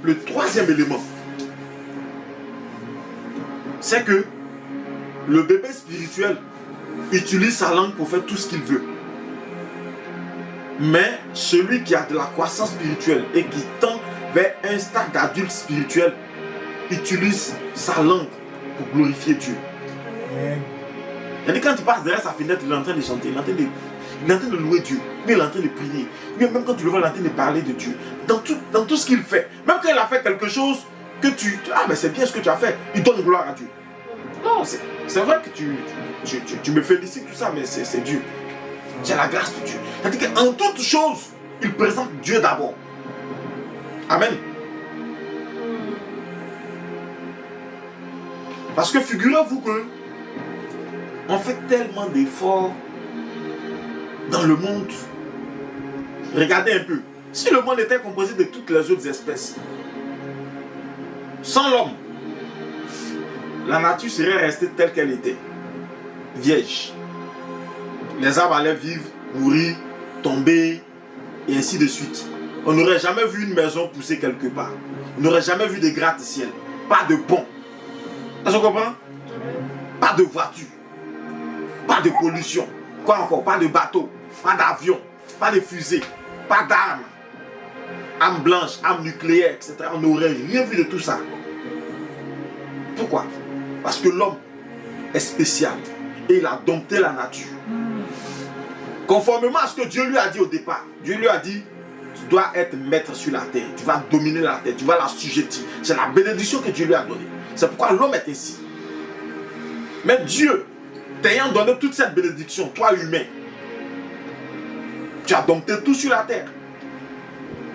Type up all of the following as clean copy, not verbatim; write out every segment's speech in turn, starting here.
le troisième élément, c'est que le bébé spirituel utilise sa langue pour faire tout ce qu'il veut. Mais celui qui a de la croissance spirituelle et qui tend vers un stade d'adulte spirituel utilise sa langue pour glorifier Dieu. C'est-à-dire quand tu passes derrière sa fenêtre, il est en train de chanter, il est en train de louer Dieu, il est en train de prier. Même quand tu le vois, il est en train de parler de Dieu. Dans tout ce qu'il fait, même quand il a fait quelque chose que ah mais c'est bien ce que tu as fait, il donne gloire à Dieu. Non, c'est vrai que tu me félicites tout ça, mais c'est Dieu. C'est la grâce de Dieu. C'est-à-dire qu'en toute chose, il présente Dieu d'abord. Amen. Parce que figurez-vous que on fait tellement d'efforts dans le monde. Regardez un peu. Si le monde était composé de toutes les autres espèces, sans l'homme, la nature serait restée telle qu'elle était, vierge. Les arbres allaient vivre, mourir, tomber, et ainsi de suite. On n'aurait jamais vu une maison pousser quelque part. On n'aurait jamais vu de gratte-ciel. Pas de pont. Est-ce qu'on comprend? Pas de voiture. Pas de pollution. Quoi encore? Pas de bateau. Pas d'avion. Pas de fusée. Pas d'armes. Armes blanches, armes nucléaires, etc. On n'aurait rien vu de tout ça. Pourquoi? Parce que l'homme est spécial. Et il a dompté la nature. Conformément à ce que Dieu lui a dit au départ. Dieu lui a dit, tu dois être maître sur la terre. Tu vas dominer la terre. Tu vas la sujettir. C'est la bénédiction que Dieu lui a donnée. C'est pourquoi l'homme est ainsi. Mais Dieu, t'ayant donné toute cette bénédiction, toi humain, tu as dompté tout sur la terre.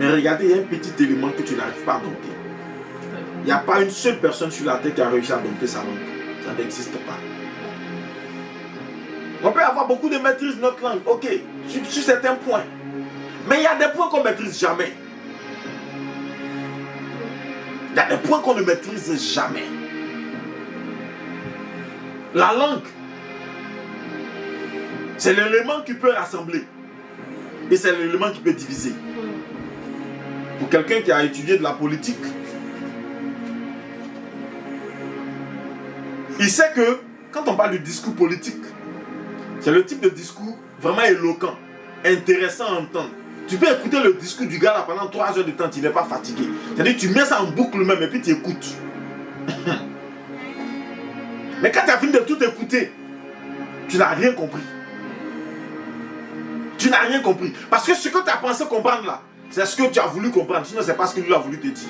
Mais regardez, il y a un petit élément que tu n'arrives pas à dompter. Il n'y a pas une seule personne sur la terre qui a réussi à dompter sa langue. Ça n'existe pas. On peut avoir beaucoup de maîtrise de notre langue, ok, sur certains points. Mais il y a des points qu'on ne maîtrise jamais. Il y a des points qu'on ne maîtrise jamais. La langue, c'est l'élément qui peut rassembler. Et c'est l'élément qui peut diviser. Pour quelqu'un qui a étudié de la politique, il sait que quand on parle du discours politique, c'est le type de discours vraiment éloquent, intéressant à entendre. Tu peux écouter le discours du gars là pendant 3 heures de temps, tu n'es pas fatigué. C'est-à-dire que tu mets ça en boucle même et puis tu écoutes. Mais quand tu as fini de tout écouter, tu n'as rien compris. Tu n'as rien compris. Parce que ce que tu as pensé comprendre là, c'est ce que tu as voulu comprendre. Sinon, ce n'est pas ce que lui a voulu te dire.